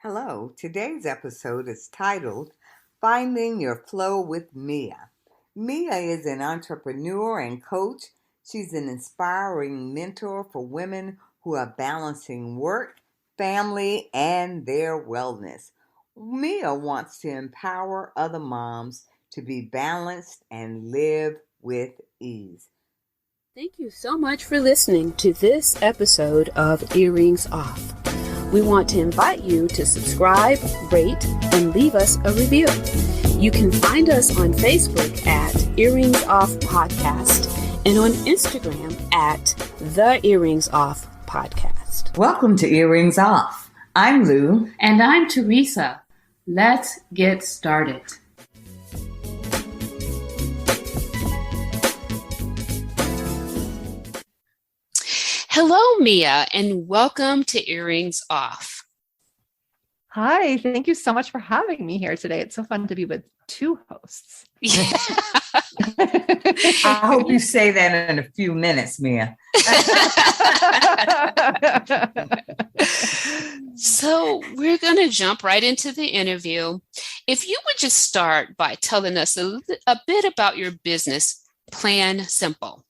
Hello, today's episode is titled Finding Your Flow with Mia. Mia is an entrepreneur and coach. She's an inspiring mentor for women who are balancing work, family, and their wellness. Mia wants to empower other moms to be balanced and live with ease. Thank you so much for listening to this episode of Earrings Off. We want to invite you to subscribe, rate, and leave us a review. You can find us on Facebook at Earrings Off Podcast and on Instagram at The Earrings Off Podcast. Welcome to Earrings Off. I'm Lou. And I'm Teresa. Let's get started. Hello, Mia, and welcome to Earrings Off. Hi, thank you so much for having me here today. It's so fun to be with two hosts. Yeah. I hope you say that in a few minutes, Mia. So we're going to jump right into the interview. If you would just start by telling us a bit about your business, Plan Simple.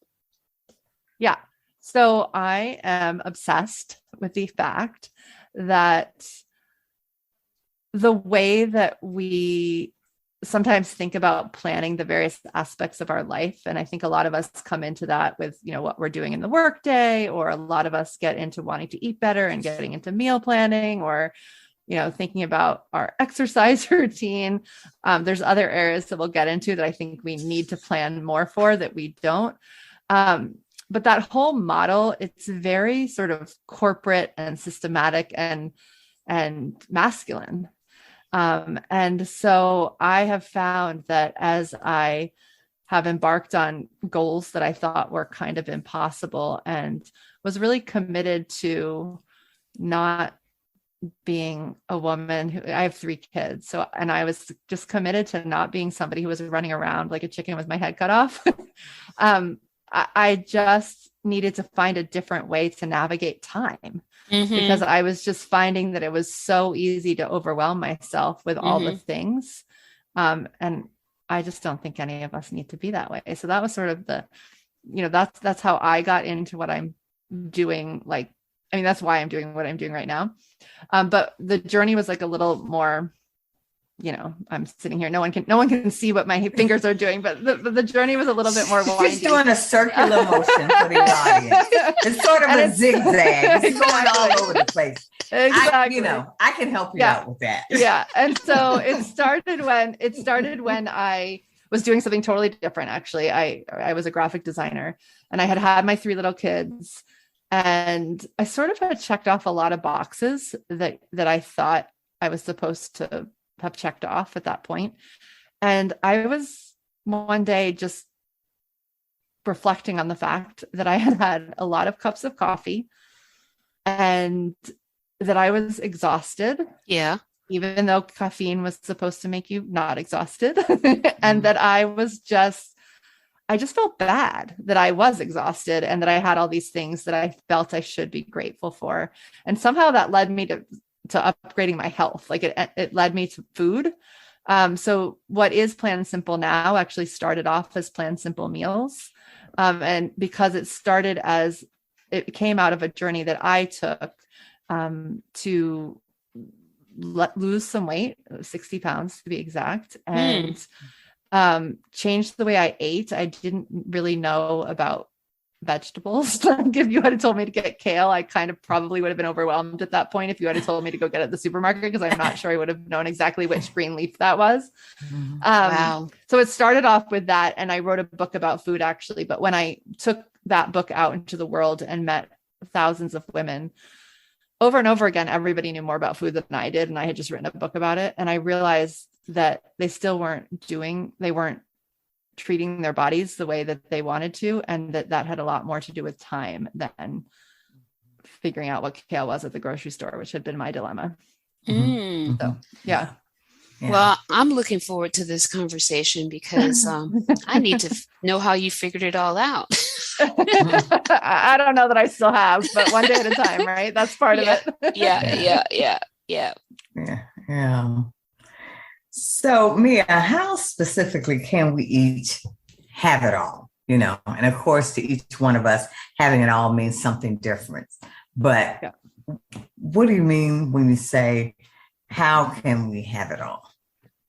Yeah. So I am obsessed with the fact that the way that we sometimes think about planning the various aspects of our life, and I think a lot of us come into that with, what we're doing in the workday, or a lot of us get into wanting to eat better and getting into meal planning, or, thinking about our exercise routine. There's other areas that we'll get into that I think we need to plan more for that we don't. But that whole model, it's very sort of corporate and systematic and masculine. And so I have found that as I have embarked on goals that I thought were kind of impossible and was really committed to not being a woman who, I have 3 kids. And I was just committed to not being somebody who was running around like a chicken with my head cut off. I just needed to find a different way to navigate time because I was just finding that it was so easy to overwhelm myself with all the things. And I just don't think any of us need to be that way. So that was sort of that's how I got into what I'm doing. That's why I'm doing what I'm doing right now. But the journey was like a little more, I'm sitting here. No one can see what my fingers are doing, but the journey was a little bit more windy. She's doing a circular motion for the audience. It's sort of a zigzag. It's going all over the place. Exactly. I can help you out with that. Yeah. And so it started when I was doing something totally different. Actually, I was a graphic designer and I had my 3 little kids, and I sort of had checked off a lot of boxes that I thought I was supposed to have checked off at that point. And I was one day just reflecting on the fact that I had a lot of cups of coffee and that I was exhausted. Yeah. Even though caffeine was supposed to make you not exhausted. And that I just felt bad that I was exhausted and that I had all these things that I felt I should be grateful for. And somehow that led me to upgrading my health. Like it led me to food. So what is Plan Simple now actually started off as Plan Simple Meals. And because it came out of a journey that I took to lose some weight, 60 pounds to be exact, and changed the way I ate. I didn't really know about vegetables. If you had told me to get kale, I kind of probably would have been overwhelmed at that point if you had told me to go get it at the supermarket, because I'm not sure I would have known exactly which green leaf that was. Wow. So it started off with that, and I wrote a book about food actually. But when I took that book out into the world and met thousands of women over and over again, everybody knew more about food than I did. And I had just written a book about it. And I realized that they weren't treating their bodies the way that they wanted to, and that had a lot more to do with time than figuring out what kale was at the grocery store, which had been my dilemma. So yeah. Well, I'm looking forward to this conversation because I need to know how you figured it all out. I don't know that I still have, but one day at a time, right? That's part of it. Yeah. Yeah. Yeah. So, Mia, how specifically can we each have it all? And of course, to each one of us, having it all means something different. But Yeah. what do you mean when you say, how can we have it all?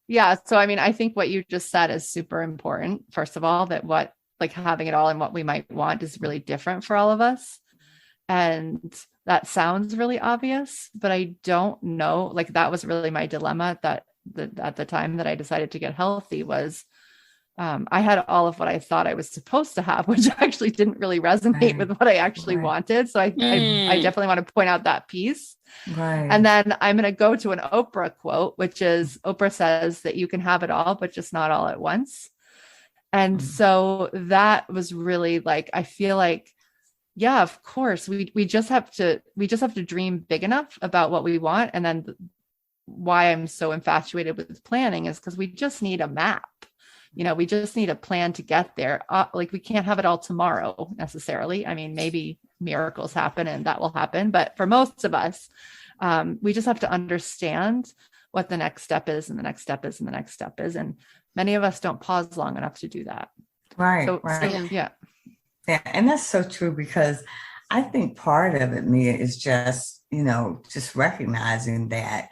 Yeah. So, I mean, I think what you just said is super important. First of all, that what like having it all and what we might want is really different for all of us. And that sounds really obvious, but I don't know. Like that was really my dilemma at the time that I decided to get healthy was I had all of what I thought I was supposed to have, which actually didn't really resonate with what I actually wanted. So I definitely want to point out that piece. Right. And then I'm going to go to an Oprah quote, which is Oprah says that you can have it all, but just not all at once. And so that was really like, I feel like, yeah, of course, we just have to dream big enough about what we want. And then why I'm so infatuated with planning is because we just need a map. We just need a plan to get there. Like we can't have it all tomorrow necessarily. I mean, maybe miracles happen and that will happen. But for most of us, we just have to understand what the next step is and the next step is and the next step is. And many of us don't pause long enough to do that. Right. So yeah. Yeah. And that's so true because I think part of it, Mia, is just, just recognizing that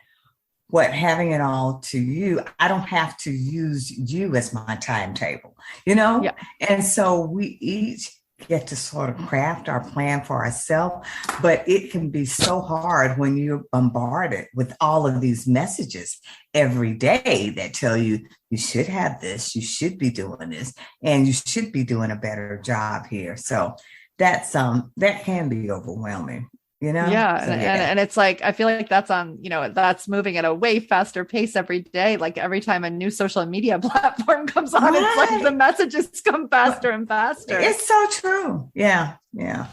having it all to you, I don't have to use you as my timetable, Yeah. And so we each get to sort of craft our plan for ourselves, but it can be so hard when you're bombarded with all of these messages every day that tell you you should have this, you should be doing this, and you should be doing a better job here. So that's that can be overwhelming. Yeah. So, and it's like, I feel like that's that's moving at a way faster pace every day. Like every time a new social media platform comes on, It's like the messages come faster and faster. It's so true. Yeah. Yeah.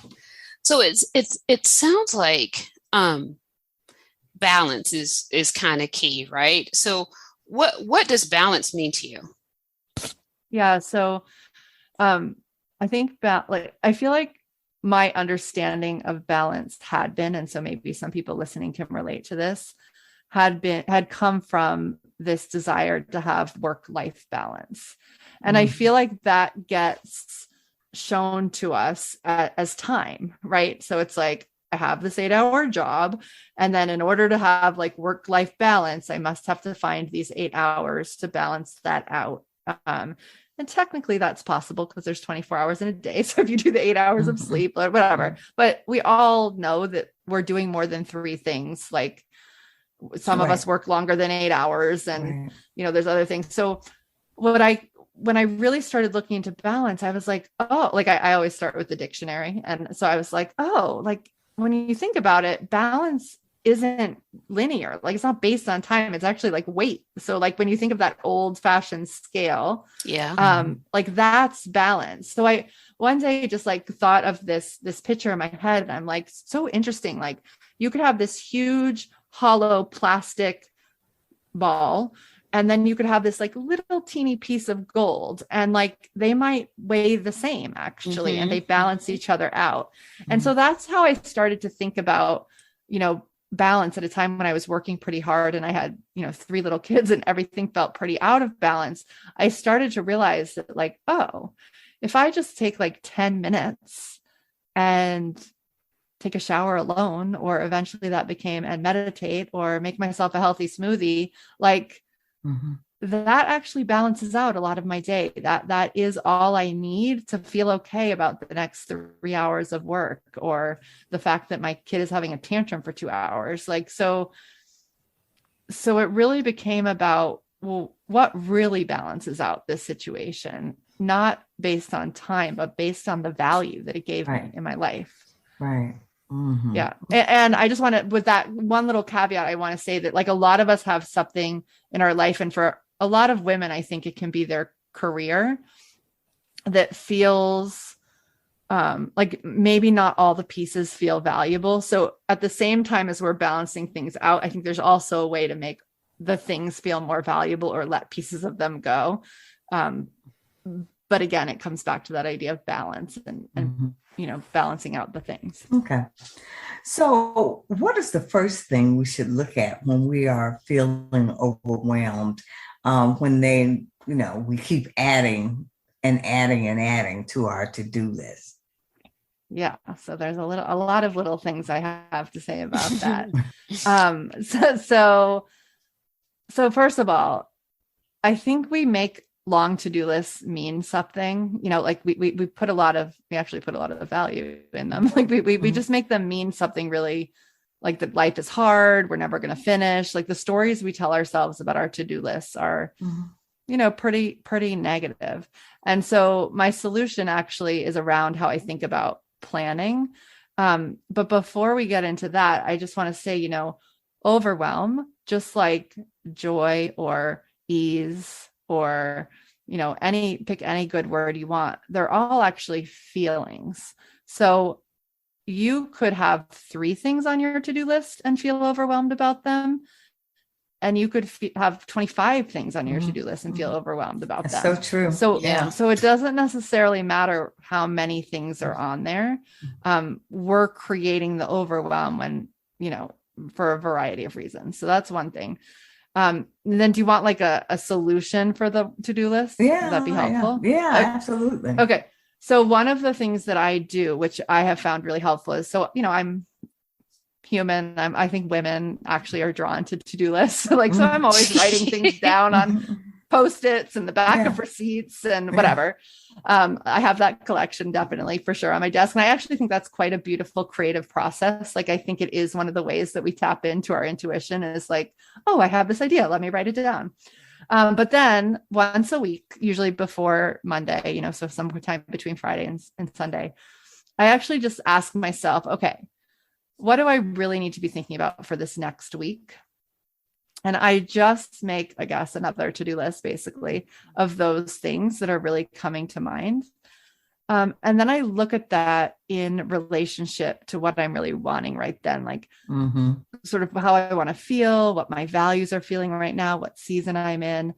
So it sounds like balance is kind of key, right? So what does balance mean to you? Yeah. So I think I feel like my understanding of balance had been, and so maybe some people listening can relate to this, had come from this desire to have work-life balance. And I feel like that gets shown to us as time, right? So it's like, I have this 8-hour job. And then in order to have like work-life balance, I must have to find these 8 hours to balance that out. And technically that's possible because there's 24 hours in a day. So if you do the 8 hours of sleep or whatever, but we all know that we're doing more than 3 things. Like some of us work longer than 8 hours and, there's other things. So when I really started looking into balance, I was like, oh, like I always start with the dictionary. And so I was like, oh, like when you think about it, balance isn't linear. Like it's not based on time. It's actually like weight. So like when you think of that old fashioned scale, like that's balance. So I one day just like thought of this picture in my head and I'm like, so interesting. Like you could have this huge hollow plastic ball and then you could have this like little teeny piece of gold and like they might weigh the same actually and they balance each other out. And so that's how I started to think about, balance at a time when I was working pretty hard and I had, 3 little kids and everything felt pretty out of balance. I started to realize that like, oh, if I just take like 10 minutes and take a shower alone, or eventually that became and meditate or make myself a healthy smoothie, like that actually balances out a lot of my day. That is all I need to feel okay about the next 3 hours of work, or the fact that my kid is having a tantrum for 2 hours. Like, so it really became about, well, what really balances out this situation, not based on time, but based on the value that it gave me in my life. Right. Yeah. And I just want to, with that one little caveat, I want to say that like a lot of us have something in our life, and for a lot of women, I think it can be their career that feels like maybe not all the pieces feel valuable. So at the same time as we're balancing things out, I think there's also a way to make the things feel more valuable or let pieces of them go. But again, it comes back to that idea of balance and balancing out the things. Okay. So, what is the first thing we should look at when we are feeling overwhelmed? We keep adding and adding and adding to our to-do list. Yeah. So there's a lot of little things I have to say about that. So first of all, I think we make long to-do lists mean something, like we actually put a lot of value in them. Like we just make them mean something really, like that life is hard. We're never going to finish. Like the stories we tell ourselves about our to-do lists are, pretty negative. And so my solution actually is around how I think about planning. But before we get into that, I just want to say, overwhelm, just like joy or ease or pick any good word you want, they're all actually feelings. So you could have 3 things on your to-do list and feel overwhelmed about them, and you could have 25 things on your to-do list and feel overwhelmed about That's them. so true. So it doesn't necessarily matter how many things are on there. We're creating the overwhelm when for a variety of reasons. So that's one thing. And then do you want like a solution for the to-do list? Yeah. Would that be helpful? Yeah, absolutely. Okay. So one of the things that I do, which I have found really helpful, is I'm human. I think women actually are drawn to to-do lists. So I'm always writing things down on Post-its and the back of receipts and whatever. I have that collection definitely for sure on my desk. And I actually think that's quite a beautiful creative process. Like, I think it is one of the ways that we tap into our intuition is like, oh, I have this idea. Let me write it down. But then once a week, usually before Monday, so sometime between Friday and Sunday, I actually just ask myself, okay, what do I really need to be thinking about for this next week? And I just make, I guess, another to-do list basically of those things that are really coming to mind. And then I look at that in relationship to what I'm really wanting right then, like sort of how I want to feel, what my values are feeling right now, what season I'm in.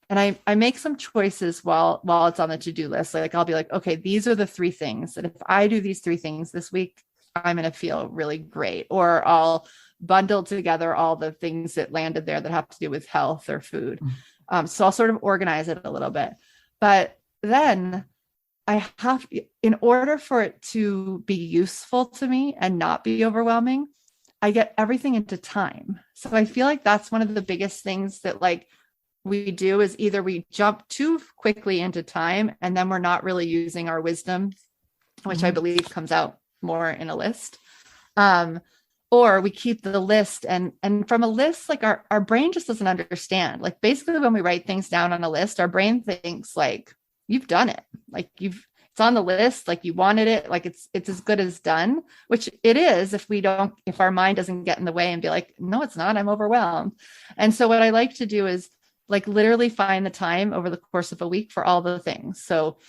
And I make some choices while it's on the to-do list. Like I'll be like, okay, these are the 3 things that if I do these 3 things this week, I'm going to feel really great. Or I'll bundle together all the things that landed there that have to do with health or food. So I'll sort of organize it a little bit. But then in order for it to be useful to me and not be overwhelming, I get everything into time. So I feel like that's one of the biggest things that we do is either we jump too quickly into time and then we're not really using our wisdom, which I believe comes out more in a list. Or we keep the list and from a list, like our brain just doesn't understand. Like basically when we write things down on a list, our brain thinks like you've done it. Like it's on the list, like you wanted it, like it's as good as done, which it is if our mind doesn't get in the way and be like, no, it's not, I'm overwhelmed. And so what I like to do is like literally find the time over the course of a week for all the things. So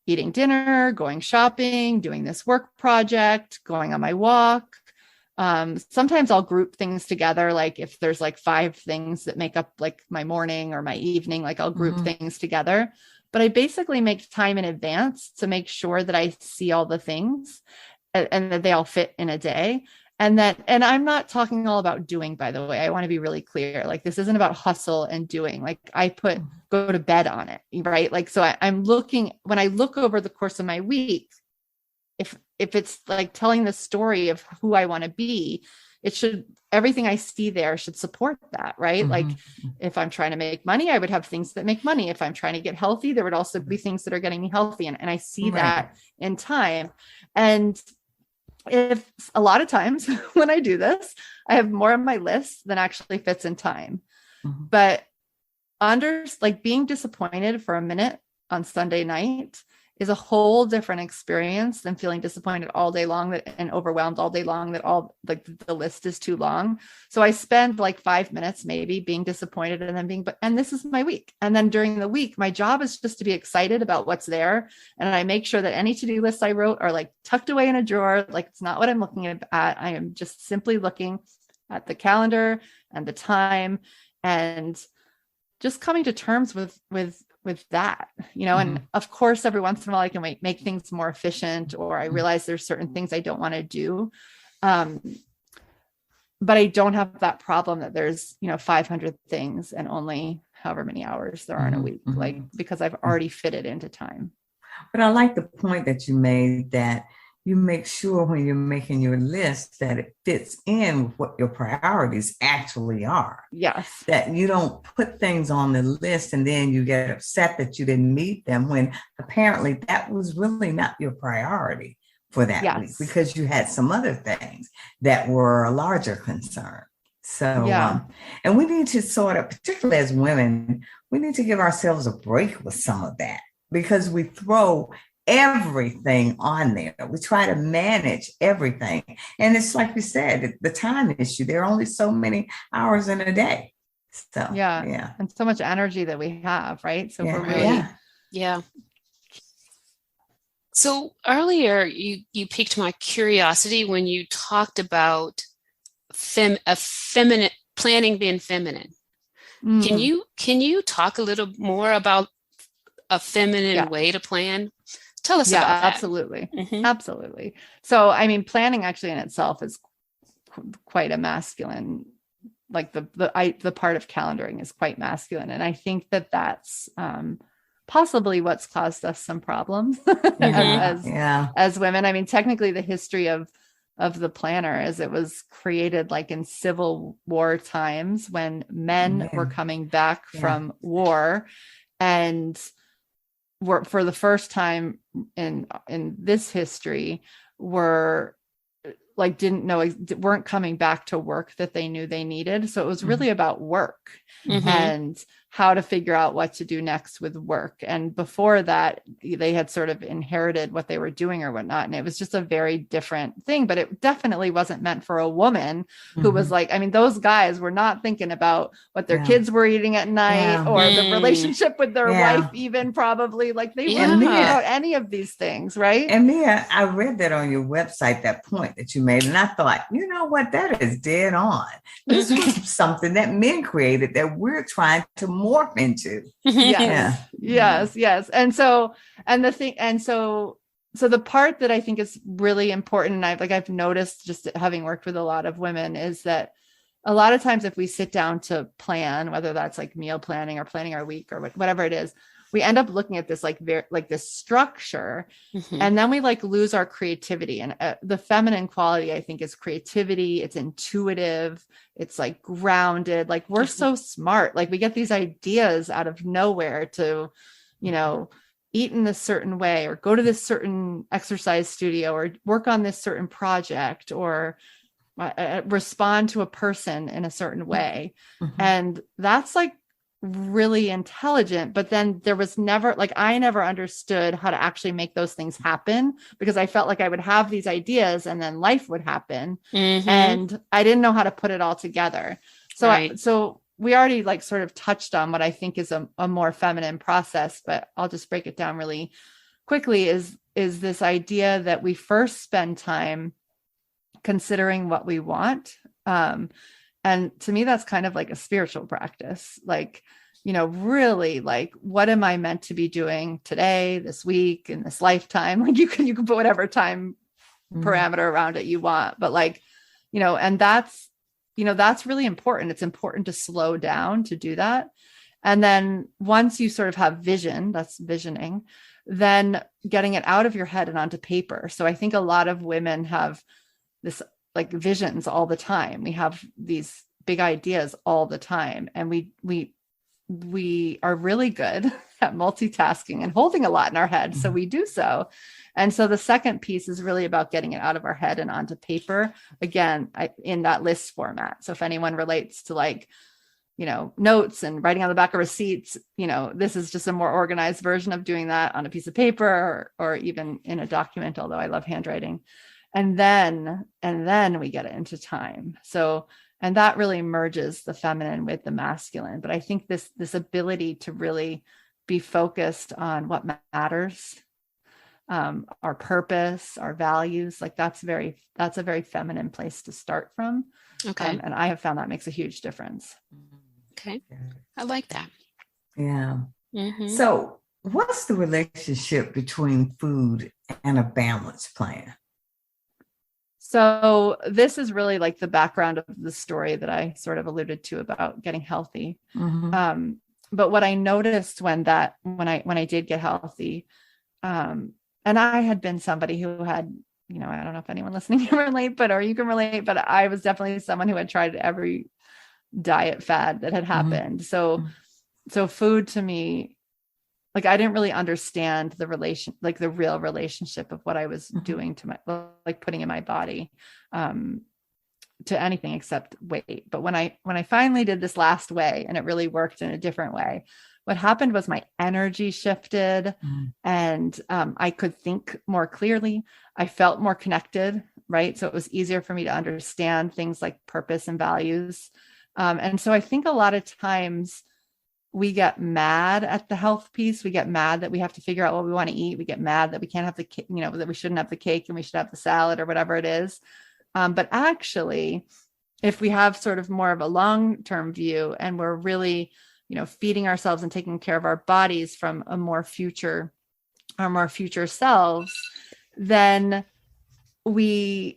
eating dinner, going shopping, doing this work project, going on my walk. Sometimes I'll group things together. Like if there's like 5 things that make up like my morning or my evening, like I'll group things together, but I basically make time in advance to make sure that I see all the things and that they all fit in a day. And I'm not talking all about doing, by the way, I want to be really clear. Like this isn't about hustle and doing, like I go to bed on it. Right. Like, so when I look over the course of my week, if it's like telling the story of who I want to be, everything I see there should support that, right? Like if I'm trying to make money, I would have things that make money. If I'm trying to get healthy, there would also be things that are getting me healthy. And I see that in time. And if a lot of times when I do this, I have more on my list than actually fits in time. But being disappointed for a minute on Sunday night is a whole different experience than feeling disappointed all day long and overwhelmed all day long that all like the list is too long. So I spend like 5 minutes maybe being disappointed and then and this is my week. And then during the week, my job is just to be excited about what's there. And I make sure that any to-do lists I wrote are like tucked away in a drawer. Like it's not what I'm looking at. I am just simply looking at the calendar and the time and just coming to terms with with that, and of course, every once in a while I can make things more efficient, or I realize there's certain things I don't want to do. But I don't have that problem that there's, 500 things and only however many hours there are in a week, like, because I've already fit it into time. But I like the point that you made, that you make sure when you're making your list that it fits in with what your priorities actually are. Yes. That you don't put things on the list and then you get upset that you didn't meet them, when apparently that was really not your priority for that week, because you had some other things that were a larger concern. So, and we need to sort of, particularly as women, we need to give ourselves a break with some of that, because we throw everything on there. We try to manage everything. And it's like we said, the time issue, there are only so many hours in a day. So, yeah. And so much energy that we have, right? So we're really, So earlier you piqued my curiosity when you talked about feminine planning being feminine. Can you talk a little more about a feminine way to plan? Tell us about that. Absolutely. Absolutely. So, I mean, planning actually in itself is quite a masculine, like the part of calendaring is quite masculine. And I think that that's possibly what's caused us some problems as women. I mean, technically the history of the planner is it was created like in Civil War times when men were coming back from war, and were, for the first time in this history, were like weren't coming back to work that they knew they needed. So it was really about work and how to figure out what to do next with work. And before that, they had sort of inherited what they were doing or whatnot. And it was just a very different thing, but it definitely wasn't meant for a woman who was like, I mean, those guys were not thinking about what their kids were eating at night or the relationship with their wife, even probably, like they weren't thinking about any of these things. Right. And Mia, I read that on your website, that point that you made, and I thought, you know what, that is dead on. This was something that men created that we're trying to morph into. Yes. And so the part that I think is really important, and I've noticed just having worked with a lot of women, is that a lot of times if we sit down to plan, whether that's like meal planning or planning our week or whatever it is, we end up looking at this like this structure, and then we like lose our creativity. And the feminine quality, I think, is creativity. It's intuitive. It's like grounded. Like we're so smart. Like we get these ideas out of nowhere to, eat in this certain way, or go to this certain exercise studio, or work on this certain project, or respond to a person in a certain way. And that's like really intelligent, but then there was never, like, I never understood how to actually make those things happen, because I felt like I would have these ideas and then life would happen, and I didn't know how to put it all together. So so we already like sort of touched on what I think is a more feminine process, but I'll just break it down really quickly, is this idea that we first spend time considering what we want. And to me, that's kind of like a spiritual practice, like, really like, what am I meant to be doing today, this week, in this lifetime? Like you can put whatever time parameter around it you want, but like, and that's really important. It's important to slow down to do that. And then once you sort of have vision, that's visioning, then getting it out of your head and onto paper. So I think a lot of women have this like visions all the time. We have these big ideas all the time, and we are really good at multitasking and holding a lot in our head. So we do so. And so the second piece is really about getting it out of our head and onto paper, again, in that list format. So if anyone relates to like, notes and writing on the back of receipts, this is just a more organized version of doing that on a piece of paper or even in a document, although I love handwriting. And then we get it into time. So, and that really merges the feminine with the masculine. But I think this ability to really be focused on what matters, our purpose, our values, like that's a very feminine place to start from. Okay. And I have found that makes a huge difference. Okay. I like that. Yeah. Mm-hmm. So, what's the relationship between food and a balance plan? So this is really like the background of the story that I sort of alluded to about getting healthy. But what I noticed when I did get healthy, and I had been somebody who had, I don't know if anyone listening can relate, or you can relate, but I was definitely someone who had tried every diet fad that had happened. So food to me, like, I didn't really understand the real relationship of what I was doing to putting in my body, to anything except weight. But when I finally did this last weigh, and it really worked in a different way, what happened was my energy shifted, and I could think more clearly. I felt more connected, right? So it was easier for me to understand things like purpose and values. And so I think a lot of times we get mad at the health piece. We get mad that we have to figure out what we want to eat. We get mad that we can't have that we shouldn't have the cake and we should have the salad or whatever it is. But actually, if we have sort of more of a long-term view, and we're really, feeding ourselves and taking care of our bodies from our more future selves, then we're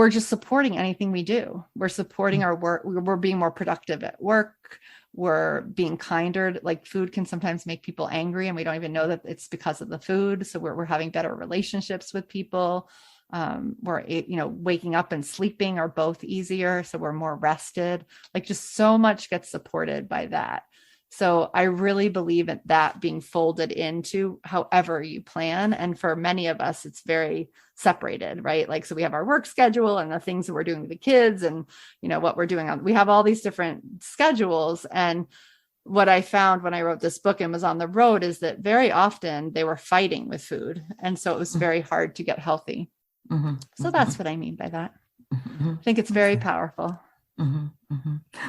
just supporting anything we do. We're supporting our work. We're being more productive at work. We're being kinder. Like, food can sometimes make people angry, and we don't even know that it's because of the food. So we're having better relationships with people. We're, waking up and sleeping are both easier. So we're more rested. Like, just so much gets supported by that. So I really believe in that being folded into however you plan. And for many of us, it's very separated, right? Like, so we have our work schedule and the things that we're doing with the kids, and, what we're doing we have all these different schedules. And what I found when I wrote this book and was on the road is that very often they were fighting with food. And so it was very hard to get healthy. So that's what I mean by that. I think it's very powerful.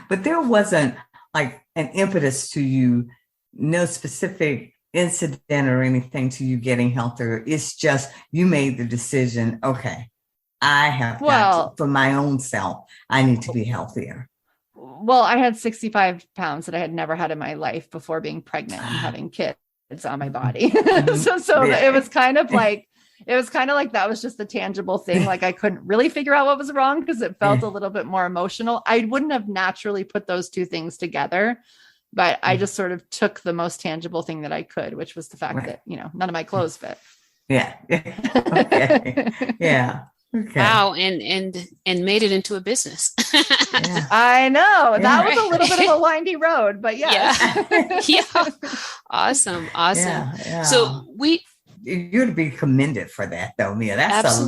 But there wasn't like an impetus to you, no specific incident or anything to you getting healthier. It's just you made the decision, okay, I have got to, for my own self, I need to be healthier. Well, I had 65 pounds that I had never had in my life before being pregnant and having kids on my body. So it was kind of like, that was just the tangible thing. Like, I couldn't really figure out what was wrong because it felt a little bit more emotional. I wouldn't have naturally put those two things together, but I just sort of took the most tangible thing that I could, which was the fact that, none of my clothes fit. Yeah. Okay. Yeah. Okay. Wow. And made it into a business. I know that was a little bit of a windy road, but yeah. Awesome. Yeah. So you're to be commended for that, though, Mia. That's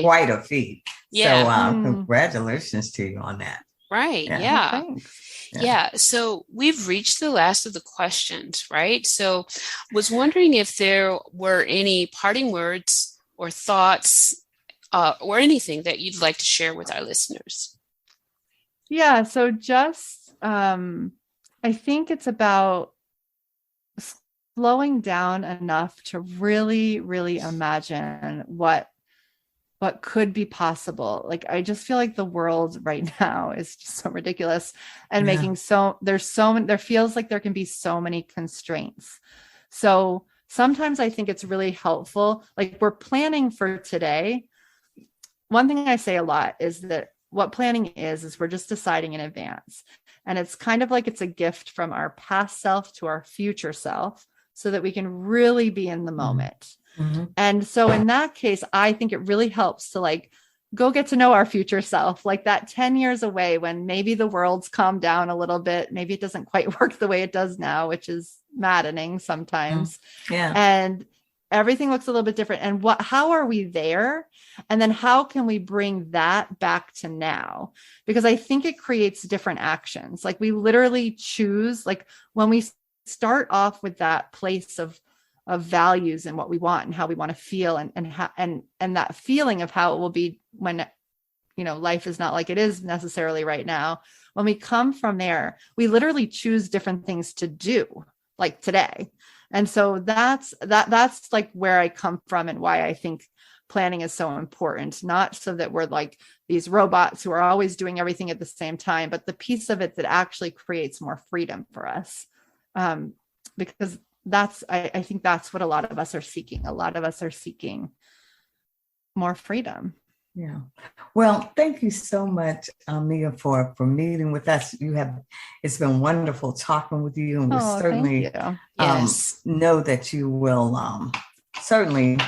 quite a feat. Yeah. So congratulations to you on that. Right. Yeah. So we've reached the last of the questions, right? So was wondering if there were any parting words or thoughts or anything that you'd like to share with our listeners. Yeah. So just, I think it's about slowing down enough to really, really imagine what could be possible. Like, I just feel like the world right now is just so ridiculous and there feels like there can be so many constraints. So sometimes I think it's really helpful. Like, we're planning for today. One thing I say a lot is that what planning is we're just deciding in advance. And it's kind of like it's a gift from our past self to our future self so that we can really be in the moment. And so in that case, I think it really helps to go get to know our future self, like that 10 years away when maybe the world's calmed down a little bit. Maybe it doesn't quite work the way it does now, which is maddening sometimes. And everything looks a little bit different. And how are we there? And then how can we bring that back to now? Because I think it creates different actions. Like, we literally choose, like, when we start off with that place of values and what we want and how we want to feel and that feeling of how it will be when, life is not like it is necessarily right now. When we come from there, we literally choose different things to do, like today. And so that's like where I come from and why I think planning is so important, not so that we're like these robots who are always doing everything at the same time, but the piece of it that actually creates more freedom for us. Because I think that's what a lot of us are seeking. A lot of us are seeking more freedom. Yeah. Well, thank you so much, Mia, for meeting with us. It's been wonderful talking with you, and we certainly know that you will certainly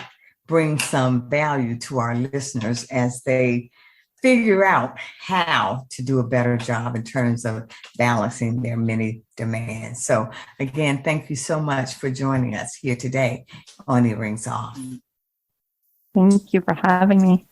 bring some value to our listeners as they figure out how to do a better job in terms of balancing their many demands. So again, thank you so much for joining us here today on Earrings Off. Thank you for having me.